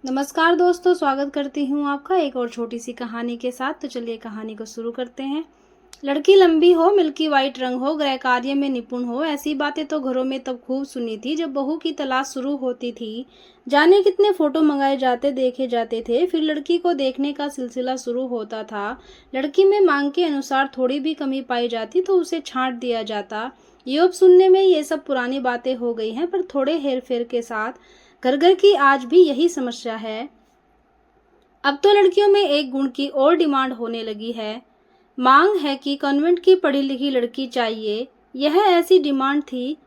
नमस्कार दोस्तों, स्वागत करती हूँ आपका एक और छोटी सी कहानी के साथ। तो चलिए कहानी को शुरू करते हैं। लड़की लंबी हो, मिल्की वाइट रंग हो, गृह कार्य में निपुण हो, ऐसी बातें तो घरों में तब खूब सुनी थी जब बहू की तलाश शुरू होती थी। जाने कितने फोटो मंगाए जाते, देखे जाते थे, फिर लड़की को देखने का सिलसिला शुरू होता था। लड़की में मांग के अनुसार थोड़ी भी कमी पाई जाती तो उसे छांट दिया जाता। ये अब सुनने में ये सब पुरानी बातें हो गई हैं, पर थोड़े हेर फेर के साथ। घर घर की आज भी यही समस्या है। अब तो लड़कियों में एक गुण की और डिमांड होने लगी है। मांग है कि कॉन्वेंट की पढ़ी लिखी लड़की चाहिए। यह ऐसी डिमांड थी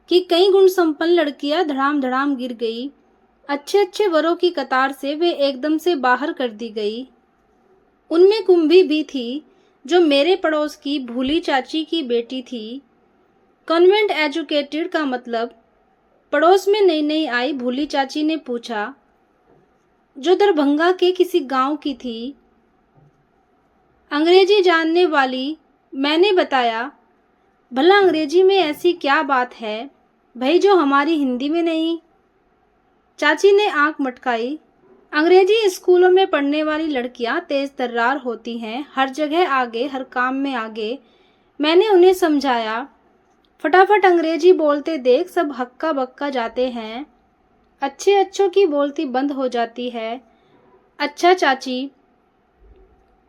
कि कई गुण संपन्न लड़कियां धड़ाम धड़ाम गिर गई। अच्छे अच्छे वरों की कतार से वे एकदम से बाहर कर दी गई। उनमें कुंभी भी थी, जो मेरे पड़ोस की भूली चाची की बेटी थी। कॉन्वेंट एजुकेटेड का मतलब? पड़ोस में नई नई आई भूली चाची ने पूछा, जो दरभंगा के किसी गांव की थी। अंग्रेजी जानने वाली। मैंने बताया, भला अंग्रेजी में ऐसी क्या बात है भाई जो हमारी हिंदी में नहीं? चाची ने आंख मटकाई। अंग्रेजी स्कूलों में पढ़ने वाली लड़कियां तेज तर्रार होती हैं, हर जगह आगे, हर काम में आगे। मैंने उन्हें समझाया, फटाफट अंग्रेजी बोलते देख सब हक्का बक्का जाते हैं। अच्छे अच्छों की बोलती बंद हो जाती है। अच्छा चाची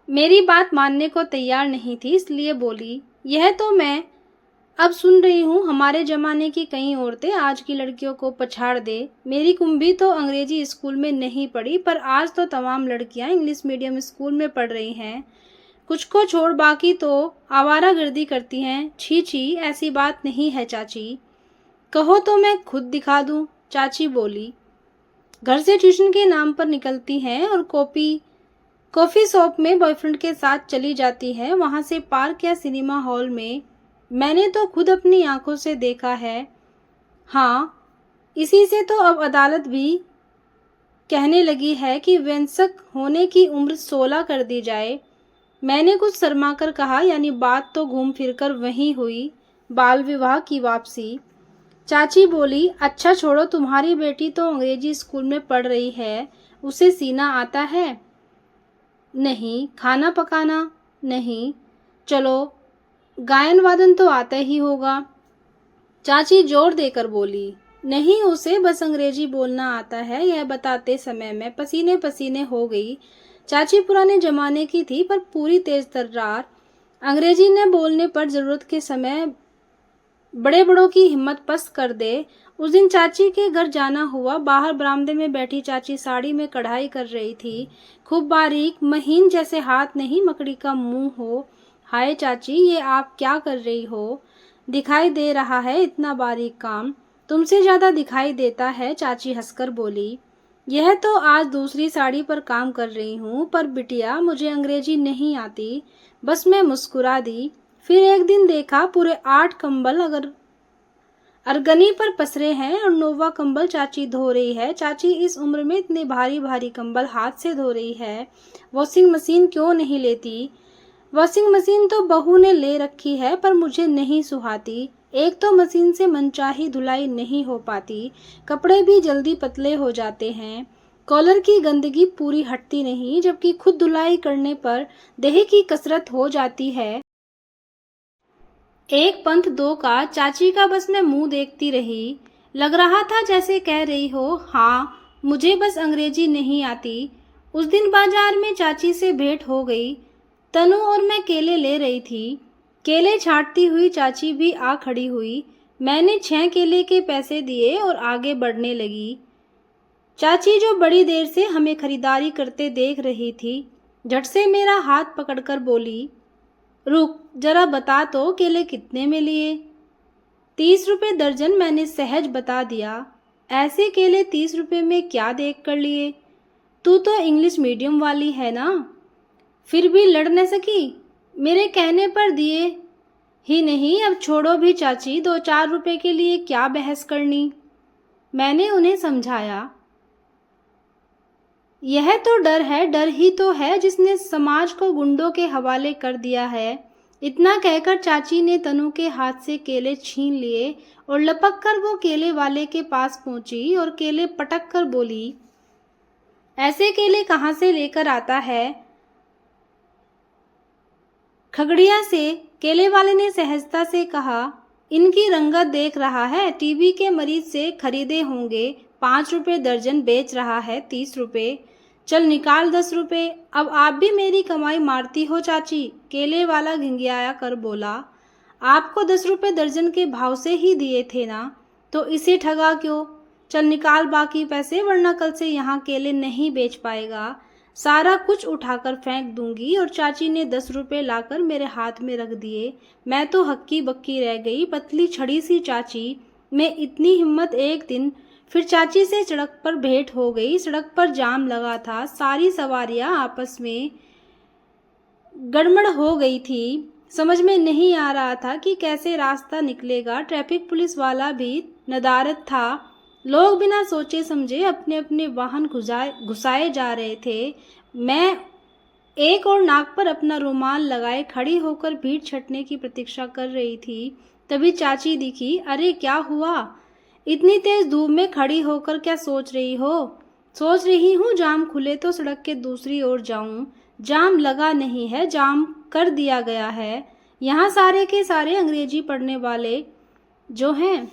मेरी बात मानने को तैयार नहीं थी, इसलिए बोली, यह तो मैं अब सुन रही हूँ। हमारे जमाने की कई औरतें आज की लड़कियों को पछाड़ दे। मेरी कुंभी तो अंग्रेजी स्कूल में नहीं पढ़ी, पर आज तो तमाम लड़कियां इंग्लिश मीडियम स्कूल में पढ़ रही हैं। कुछ को छोड़ बाकी तो आवारागर्दी करती हैं। छी छी, ऐसी बात नहीं है चाची। कहो तो मैं खुद दिखा दूं, चाची बोली। घर से ट्यूशन के नाम पर निकलती हैं और कॉफी शॉप में बॉयफ्रेंड के साथ चली जाती है, वहां से पार्क या सिनेमा हॉल में। मैंने तो खुद अपनी आंखों से देखा है। हाँ, इसी से तो अब अदालत भी कहने लगी है कि वयस्क होने की उम्र 16 कर दी जाए। मैंने कुछ शर्मा कर कहा, यानी बात तो घूम फिर कर वहीं हुई, बाल विवाह की वापसी। चाची बोली, अच्छा छोड़ो, तुम्हारी बेटी तो अंग्रेजी स्कूल में पढ़ रही है, उसे सीना आता है? नहीं। खाना पकाना? नहीं। चलो, गायन वादन तो आता ही होगा। चाची जोर देकर बोली, नहीं, उसे बस अंग्रेजी बोलना आता है। यह बताते समय मैं पसीने पसीने हो गई। चाची पुराने जमाने की थी, पर पूरी तेज तर्रार। अंग्रेजी न बोलने पर जरूरत के समय बड़े बड़ों की हिम्मत पस्त कर दे। उस दिन चाची के घर जाना हुआ। बाहर बरामदे में बैठी चाची साड़ी में कढ़ाई कर रही थी। खूब बारीक, महीन, जैसे हाथ नहीं मकड़ी का मुंह हो। हाय चाची, ये आप क्या कर रही हो? दिखाई दे रहा है इतना बारीक काम? तुमसे ज्यादा दिखाई देता है, चाची हंसकर बोली। यह तो आज दूसरी साड़ी पर काम कर रही हूँ, पर बिटिया मुझे अंग्रेजी नहीं आती। बस मैं मुस्कुरा दी। फिर एक दिन देखा, पूरे 8 कंबल अगर अरगनी पर पसरे हैं और नोवा कंबल चाची धो रही है। चाची इस उम्र में इतने भारी भारी कंबल हाथ से धो रही है। वॉशिंग मशीन क्यों नहीं लेती? वॉशिंग मशीन तो बहू ने ले रखी है, पर मुझे नहीं सुहाती। एक तो मशीन से मनचाही धुलाई नहीं हो पाती, कपड़े भी जल्दी पतले हो जाते हैं, कॉलर की गंदगी पूरी हटती नहीं, जबकि खुद धुलाई करने पर देह की कसरत हो जाती है। एक पंथ दो का। चाची का बस मैं मुंह देखती रही। लग रहा था जैसे कह रही हो, हाँ, मुझे बस अंग्रेजी नहीं आती। उस दिन बाजार में चाची से भेंट हो गई। तनु और मैं केले ले रही थी। केले छांटती हुई चाची भी आ खड़ी हुई। मैंने 6 केले के पैसे दिए और आगे बढ़ने लगी। चाची, जो बड़ी देर से हमें खरीदारी करते देख रही थी, झट से मेरा हाथ पकड़कर बोली, रुक, जरा बता तो केले कितने में लिए? 30 रुपए दर्जन, मैंने सहज बता दिया। ऐसे केले 30 रुपए में क्या देख कर लिए? तू तो इंग्लिश मीडियम वाली है ना? फिर भी लड़ न सकी? मेरे कहने पर दिए ही नहीं। अब छोड़ो भी चाची, 2-4 रुपए के लिए क्या बहस करनी? मैंने उन्हें समझाया, यह तो डर है, डर ही तो है जिसने समाज को गुंडों के हवाले कर दिया है। इतना कहकर चाची ने तनु के हाथ से केले छीन लिए और लपक कर वो केले वाले के पास पहुंची और केले पटक कर बोली, ऐसे केले कहाँ से लेकर आता है? खगड़िया से, केले वाले ने सहजता से कहा। इनकी रंगत देख रहा है, टीबी के मरीज से खरीदे होंगे। 5 रुपए दर्जन बेच रहा है, 30 रुपए। चल निकाल 10 रुपए। अब आप भी मेरी कमाई मारती हो चाची, केले वाला घिंघियाया कर बोला। आपको 10 रुपए दर्जन के भाव से ही दिए थे ना, तो इसे ठगा क्यों? चल निकाल बाकी पैसे, वरना कल से यहाँ केले नहीं बेच पाएगा। सारा कुछ उठाकर फेंक दूंगी। और चाची ने 10 रुपए लाकर मेरे हाथ में रख दिए। मैं तो हक्की बक्की रह गई, पतली छड़ी सी चाची में इतनी हिम्मत। एक दिन फिर चाची से सड़क पर भेंट हो गई। सड़क पर जाम लगा था, सारी सवारियां आपस में गड़बड़ हो गई थी। समझ में नहीं आ रहा था कि कैसे रास्ता निकलेगा। ट्रैफिक पुलिस वाला भी नदारद था। लोग बिना सोचे समझे अपने अपने वाहन घुसाए जा रहे थे। मैं एक और नाक पर अपना रुमाल लगाए खड़ी होकर भीड़ छटने की प्रतीक्षा कर रही थी। तभी चाची दिखी। अरे क्या हुआ? इतनी तेज धूप में खड़ी होकर क्या सोच रही हो? सोच रही हूँ जाम खुले तो सड़क के दूसरी ओर जाऊं। जाम लगा नहीं है, जाम कर दिया गया है। यहाँ सारे के सारे अंग्रेजी पढ़ने वाले जो हैं,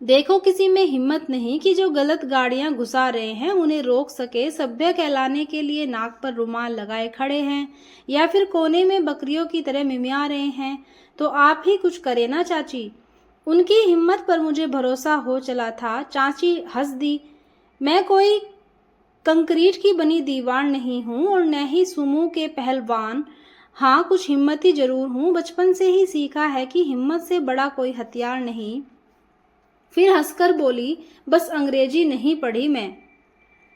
देखो किसी में हिम्मत नहीं कि जो गलत गाड़ियां घुसा रहे हैं उन्हें रोक सके। सभ्य कहलाने के लिए नाक पर रुमाल लगाए खड़े हैं, या फिर कोने में बकरियों की तरह मिमिया रहे हैं। तो आप ही कुछ करे ना चाची। उनकी हिम्मत पर मुझे भरोसा हो चला था। चाची हंस दी। मैं कोई कंक्रीट की बनी दीवार नहीं हूँ, और न ही सुमो के पहलवान। हाँ, कुछ हिम्मती जरूर हूँ। बचपन से ही सीखा है कि हिम्मत से बड़ा कोई हथियार नहीं। फिर हंसकर बोली, बस अंग्रेजी नहीं पढ़ी मैं।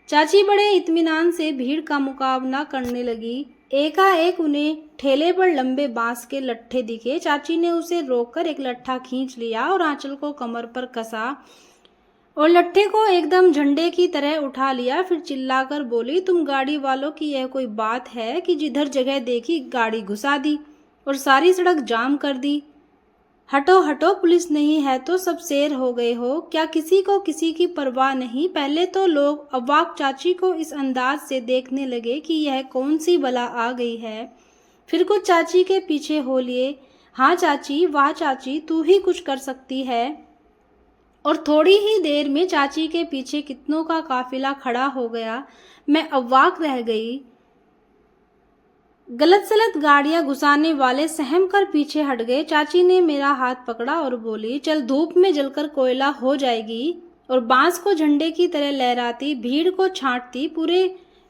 चाची बड़े इत्मीनान से भीड़ का मुकाबला करने लगी। एकाएक उन्हें ठेले पर लंबे बांस के लट्ठे दिखे। चाची ने उसे रोककर एक लट्ठा खींच लिया और आंचल को कमर पर कसा और लट्ठे को एकदम झंडे की तरह उठा लिया। फिर चिल्लाकर बोली, तुम गाड़ी वालों की यह कोई बात है कि जिधर जगह देखी गाड़ी घुसा दी और सारी सड़क जाम कर दी? हटो हटो, पुलिस नहीं है तो सब शेर हो गए हो क्या? किसी को किसी की परवाह नहीं। पहले तो लोग अवाक चाची को इस अंदाज से देखने लगे कि यह कौन सी बला आ गई है। फिर कुछ चाची के पीछे हो लिए। हाँ चाची, वाह चाची, तू ही कुछ कर सकती है। और थोड़ी ही देर में चाची के पीछे कितनों का काफिला खड़ा हो गया। मैं अवाक रह गई। गलत सलत गाड़ियां घुसाने वाले सहम कर पीछे हट गए। चाची ने मेरा हाथ पकड़ा और बोली, चल धूप में जलकर कोयला हो जाएगी। और बांस को झंडे की तरह लहराती, भीड़ को छांटती, पूरे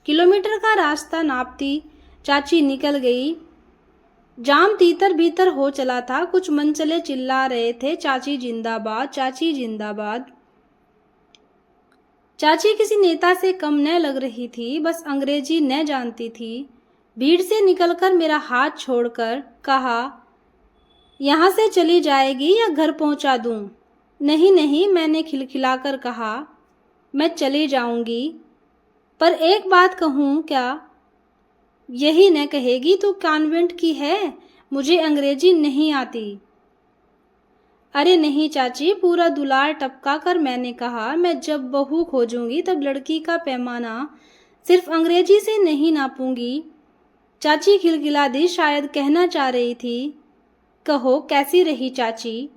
किलोमीटर का रास्ता नापती चाची निकल गई। जाम तीतर भीतर हो चला था। कुछ मनचले चिल्ला रहे थे, चाची जिंदाबाद, चाची जिंदाबाद। चाची किसी नेता से कम न लग रही थी, बस अंग्रेजी न जानती थी। भीड़ से निकलकर मेरा हाथ छोड़कर कहा, यहाँ से चली जाएगी या घर पहुंचा दूं? नहीं नहीं, मैंने खिलखिलाकर कहा, मैं चली जाऊंगी। पर एक बात कहूँ क्या? यही न कहेगी तू कॉन्वेंट की है? मुझे अंग्रेजी नहीं आती। अरे नहीं चाची, पूरा दुलार टपका कर मैंने कहा, मैं जब बहू खोजूंगी तब लड़की का पैमाना सिर्फ अंग्रेजी से नहीं नापूंगी। चाची खिलखिला दी, शायद कहना चाह रही थी, कहो कैसी रही चाची।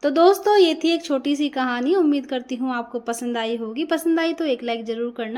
तो दोस्तों, ये थी एक छोटी सी कहानी। उम्मीद करती हूँ आपको पसंद आई होगी। पसंद आई तो एक लाइक ज़रूर करना।